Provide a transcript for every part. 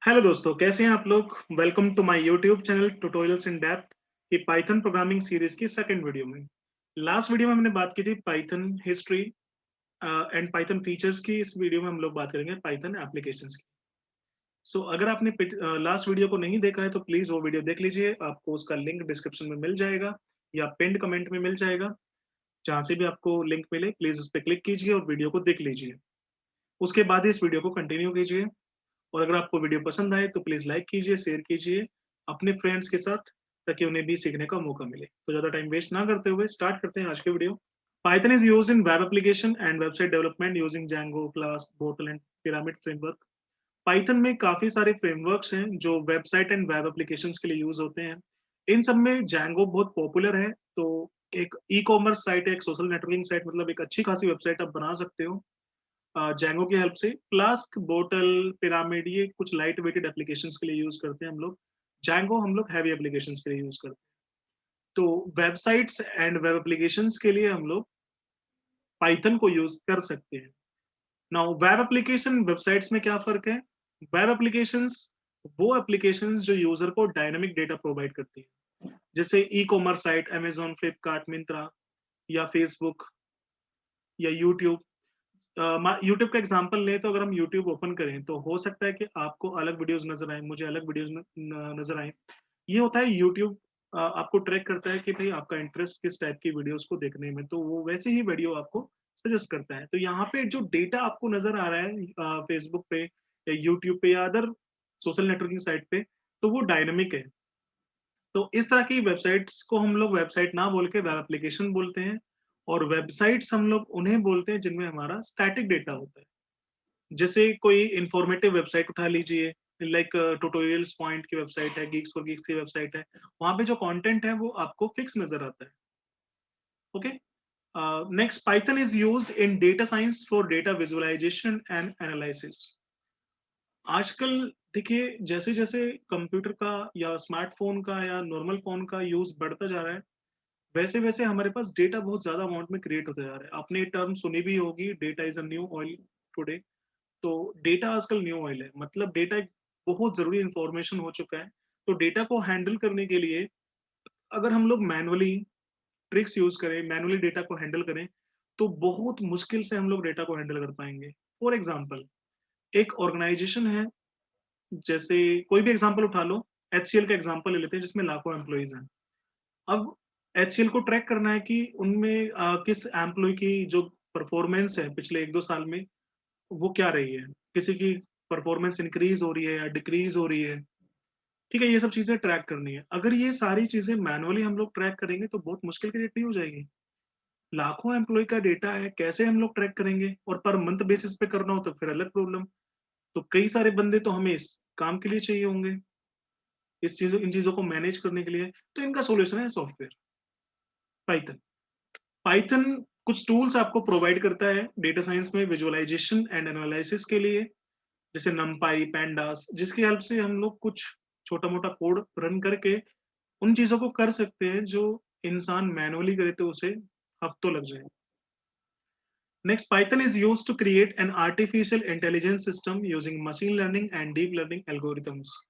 Hello दोस्तों, कैसे हैं आप लोग? Welcome to my YouTube channel tutorials in depth की पाइथन प्रोग्रामिंग सीरीज की सेकंड वीडियो में। लास्ट वीडियो में हमने बात की थी Python history and Python features की। इस वीडियो में हम लोग बात करेंगे पाइथन एप्लीकेशंस की। सो अगर आपने लास्ट वीडियो को नहीं देखा है तो प्लीज वो वीडियो देख लीजिए। आपको उसका लिंक डिस्क्रिप्शन में मिल जाएगा या पिंड कमेंट में मिल जाएगा। जहां से भी आपको लिंक मिले प्लीज उस पर क्लिक कीजिए और वीडियो को देख लीजिए। उसके बाद ही इस वीडियो को कंटिन्यू कीजिए। और अगर आपको वीडियो पसंद आए तो प्लीज लाइक कीजिए, शेयर कीजिए अपने फ्रेंड्स के साथ, ताकि उन्हें भी सीखने का मौका मिले। तो ज्यादा टाइम वेस्ट ना करते हुए स्टार्ट करते हैं आज के video. Python is used in web application and website development using Django, flask, bottle and pyramid framework. Python में काफी सारे फ्रेमवर्क्स हैं जो वेबसाइट एंड वेब एप्लीकेशंस के लिए यूज होते हैं। इन सब में Django बहुत पॉपुलर है। तो एक ई कॉमर्स साइट है, एक सोशल नेटवर्किंग साइट, मतलब एक अच्छी खासी वेबसाइट आप बना सकते हो जैंगो की हेल्प से। फ्लास्क, बोटल, पिरामिड ये कुछ लाइट वेटेड एप्लीकेशंस के लिए यूज करते हैं हम लोग। जैंगो हम लोग हैवी एप्लीकेशंस के लिए यूज करते हैं। तो वेबसाइट्स एंड वेब एप्लीकेशंस के लिए हम लोग पाइथन को यूज कर सकते हैं। नाउ वेब एप्लीकेशन वेबसाइट्स में क्या फर्क है? वेब एप्लीकेशंस वो एप्लीकेशंस जो यूजर को डायनामिक डेटा प्रोवाइड करती है, जैसे e commerce site, Amazon, Flipkart, Myntra या फेसबुक या यूट्यूब। यूट्यूब का एग्जांपल लें तो अगर हम यूट्यूब ओपन करें तो हो सकता है कि आपको अलग वीडियोस नजर आए, मुझे अलग वीडियोस नजर आए। ये होता है यूट्यूब आपको ट्रैक करता है कि भाई आपका इंटरेस्ट किस टाइप की वीडियोस को देखने में, तो वो वैसे ही वीडियो आपको सजेस्ट करता है। तो यहाँ पे जो डेटा आपको नजर आ रहा है फेसबुक पे या यूट्यूब पे या अदर सोशल नेटवर्किंग साइट पे, तो वो डायनेमिक है। तो इस तरह की वेबसाइट्स को हम लोग वेबसाइट ना बोल के वेब एप्लीकेशन बोलते हैं। और वेबसाइट्स हम लोग उन्हें बोलते हैं जिनमें हमारा स्टैटिक डेटा होता है। जैसे कोई इंफॉर्मेटिव वेबसाइट उठा लीजिए, लाइक ट्यूटोरियल्स पॉइंट की वेबसाइट है, गीक्स फॉर गीक्स की वेबसाइट है। वहां पे जो कंटेंट है वो आपको फिक्स नजर आता है। Okay. Next, Python is used in data science for data visualisation and analysis. आजकल देखिए, जैसे जैसे कंप्यूटर का या स्मार्टफोन का या नॉर्मल फोन का यूज बढ़ता जा रहा है, वैसे वैसे हमारे पास डेटा बहुत ज्यादा अमाउंट में क्रिएट होता जा रहा है। आपने टर्म सुनी भी होगी, data is a new oil today. तो डेटा आजकल न्यू ऑयल है, मतलब डेटा एक बहुत जरूरी इंफॉर्मेशन हो चुका है। तो डेटा को हैंडल करने के लिए अगर हम लोग मैनुअली ट्रिक्स यूज करें, मैनुअली डेटा को हैंडल करें, तो बहुत मुश्किल से हम लोग डेटा को हैंडल कर पाएंगे। फॉर एग्जाम्पल, एक ऑर्गेनाइजेशन है, जैसे कोई भी एग्जाम्पल उठा लो, HCL का एग्जाम्पल ले लेते हैं जिसमें लाखों एम्प्लॉइज हैं। अब HCL को ट्रैक करना है कि उनमें किस एम्प्लॉय की जो परफॉर्मेंस है पिछले 1-2 साल में वो क्या रही है, किसी की परफॉर्मेंस इंक्रीज हो रही है या डिक्रीज हो रही है। ठीक है, ये सब चीजें ट्रैक करनी है। अगर ये सारी चीजें मैनुअली हम लोग ट्रैक करेंगे तो बहुत मुश्किल क्रिएट नहीं हो जाएगी? लाखों एम्प्लॉय का डेटा है, कैसे हम लोग ट्रैक करेंगे? और पर मंथ बेसिस पे करना हो तो फिर अलग प्रॉब्लम। तो कई सारे बंदे तो हमें इस काम के लिए चाहिए होंगे, इन चीजों को मैनेज करने के लिए। तो इनका सोल्यूशन है सॉफ्टवेयर पाइथन। पाइथन कुछ टूल्स आपको प्रोवाइड करता है डेटा साइंस में विजुअलाइजेशन एंड एनालिसिस के लिए, जैसे नमपाई, पैंडास, जिसकी हेल्प से हम लोग कुछ छोटा मोटा कोड रन करके उन चीजों को कर सकते हैं जो इंसान मैनुअली करे तो उसे हफ्तों लग जाए। Next, Python is used to create an artificial intelligence system using machine learning and deep learning algorithms.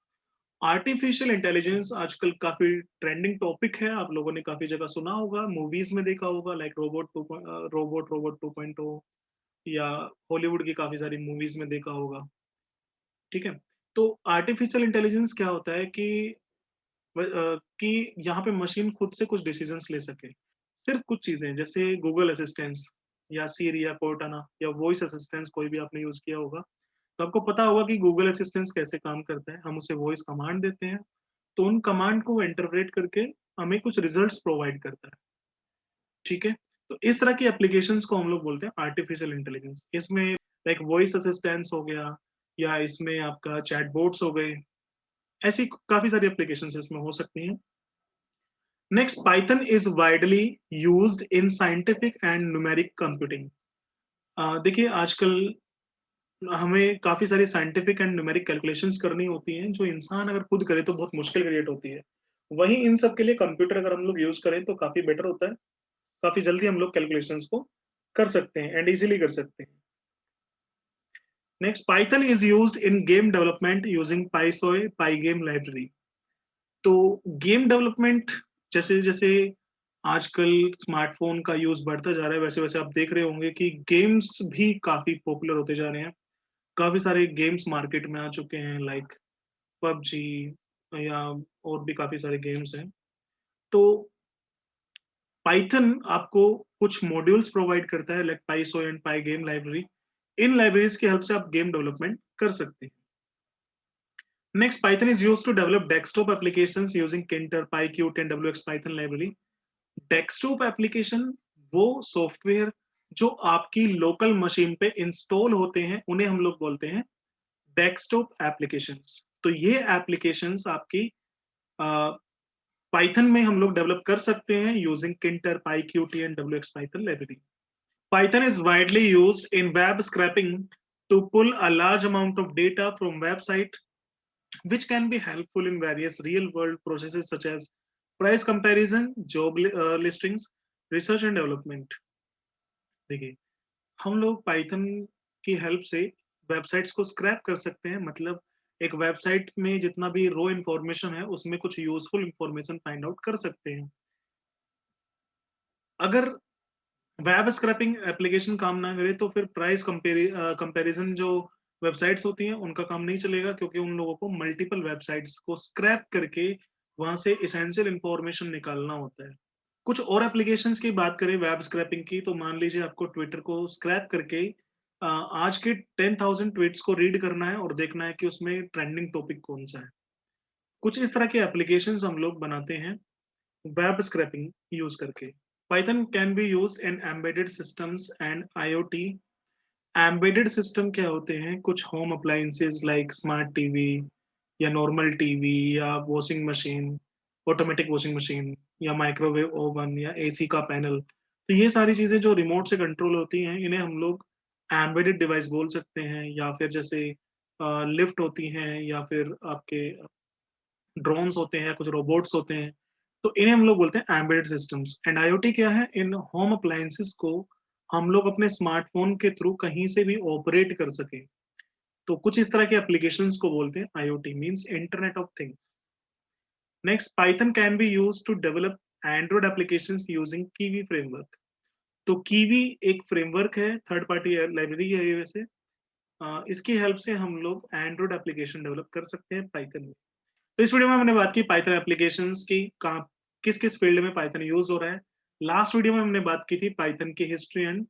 Artificial intelligence आजकल काफी ट्रेंडिंग टॉपिक है। आप लोगों ने काफी जगह सुना होगा, मूवीज में देखा होगा, लाइक रोबोट 2.0, या हॉलीवुड की काफी सारी मूवीज में देखा होगा। ठीक है। तो आर्टिफिशियल इंटेलिजेंस क्या होता है कि यहाँ पे मशीन खुद से कुछ डिसीजंस ले सके। सिर्फ कुछ चीजें, जैसे गूगल असिस्टेंस या सीरी या कोर्टाना या वॉइस असिस्टेंस, कोई भी आपने यूज किया होगा तो आपको पता होगा कि गूगल असिस्टेंस कैसे काम करता है। हम उसे वॉइस कमांड देते हैं, तो उन कमांड को इंटरप्रेट करके हमें कुछ रिजल्ट्स प्रोवाइड करता है। ठीक है। तो इस तरह की एप्लीकेशंस को हम लोग बोलते हैं आर्टिफिशियल इंटेलिजेंस। इसमें लाइक वॉइस असिस्टेंस हो गया, या इसमें आपका चैटबॉट्स हो गए, ऐसी काफी सारी एप्लीकेशंस इसमें हो सकती हैं। Next, Python is widely used in scientific and numeric computing. देखिए, आजकल हमें काफी सारी साइंटिफिक एंड न्यूमेरिक कैलकुलेशंस करनी होती हैं, जो इंसान अगर खुद करे तो बहुत मुश्किल क्रिएट होती है। वहीं इन सब के लिए कंप्यूटर अगर हम लोग यूज करें तो काफी बेटर होता है। काफी जल्दी हम लोग कैलकुलेशंस को कर सकते हैं एंड इजीली कर सकते हैं। Next, Python is used in game development using PySoy Pygame library. तो गेम डेवलपमेंट, जैसे जैसे आजकल स्मार्टफोन का यूज बढ़ता जा रहा है, वैसे वैसे आप देख रहे होंगे कि गेम्स भी काफी पॉपुलर होते जा रहे हैं। काफी सारे गेम्स मार्केट में आ चुके हैं, लाइक पबजी या और भी काफी सारे गेम्स हैं। तो पाइथन आपको कुछ मॉड्यूल्स प्रोवाइड करता है, like PySoy and Pygame library. इन लाइब्रेरीज की हेल्प से आप गेम डेवलपमेंट कर सकते हैं। Next, Python is used to develop desktop applications using Tkinter, PyQt and डब्ल्यूएक्स पाइथन लाइब्रेरी। डेस्कटॉप एप्लीकेशन वो सॉफ्टवेयर जो आपकी लोकल मशीन पे इंस्टॉल होते हैं, उन्हें हम लोग बोलते हैं डेस्कटॉप एप्लीकेशंस। तो ये एप्लीकेशंस आपकी पाइथन में हम लोग डेवलप कर सकते हैं यूजिंग किंटर, पाईक्यूटी एंड डब्ल्यूएक्स Python library. Python is widely used in web scraping to pull a large amount of data from website, which can be helpful in various real-world processes such as price comparison, job listings, research and development. देखिए, हम लोग Python की help से websites को scrap कर सकते हैं, मतलब एक वेबसाइट में जितना भी रो इंफॉर्मेशन है उसमें कुछ यूजफुल इंफॉर्मेशन फाइंड आउट कर सकते हैं। अगर वेब स्क्रैपिंग एप्लीकेशन काम ना करे तो फिर प्राइस कंपैरिजन जो वेबसाइट्स होती हैं उनका काम नहीं चलेगा, क्योंकि उन लोगों को मल्टीपल वेबसाइट्स को स्क्रैप करके वहां से इसेंशियल इंफॉर्मेशन निकालना होता है। कुछ और एप्लीकेशंस की बात करें वेब स्क्रैपिंग की, तो मान लीजिए आपको ट्विटर को स्क्रैप करके आज के 10,000 ट्वीट्स को रीड करना है और देखना है कि उसमें ट्रेंडिंग टॉपिक कौन सा है। कुछ इस तरह के एप्लीकेशंस हम लोग बनाते हैं वेब स्क्रैपिंग यूज करके। Python can be used in embedded systems and IoT. Embedded system क्या होते हैं? कुछ home appliances like smart TV या normal TV या washing machine, automatic washing machine या microwave oven या AC का पैनल। तो ये सारी चीजें जो रिमोट से कंट्रोल होती हैं, इन्हें हम लोग एम्बेडेड डिवाइस बोल सकते हैं। या फिर जैसे लिफ्ट होती हैं, या फिर आपके ड्रोन्स होते हैं, कुछ रोबोट्स होते हैं, तो इन्हें हम लोग बोलते हैं एम्बेडेड सिस्टम्स। एंड आईओटी क्या है? इन होम अप्लायंसेस को हम लोग अपने स्मार्टफोन के थ्रू कहीं से भी ऑपरेट कर सके। तो कुछ इस तरह के एप्लीकेशंस को बोलते हैं IoT, means internet of things. Next, Python can be use to develop Android applications using Kivy framework. तो कीवी एक फ्रेमवर्क है, थर्ड पार्टी लाइब्रेरी है ये वैसे। इसकी हेल्प से हम लोग एंड्रॉइड एप्लीकेशन डेवलप कर सकते हैं पाइथन में। तो इस वीडियो में हमने बात की पाइथन एप्लीकेशंस की, कहाँ किस किस फील्ड में पाइथन यूज हो रहा है। लास्ट वीडियो में हमने बात की थी पाइथन की हिस्ट्री एंड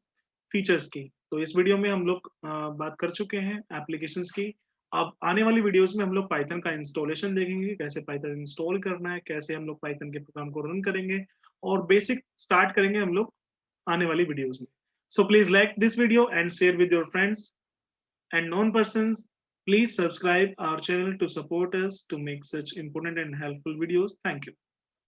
फीचर्स की। तो इस वीडियो में हम लोग बात कर चुके हैं एप्लीकेशंस की। अब आने वाली वीडियोस में हम लोग पाइथन का इंस्टॉलेशन देखेंगे, कैसे पाइथन इंस्टॉल करना है, कैसे हम लोग पाइथन के प्रोग्राम को रन करेंगे, और बेसिक स्टार्ट करेंगे हम लोग आने वाली वीडियोस में। So please like this video and share with your friends and non-persons. Please subscribe our channel to support us to make such important and helpful videos. Thank you.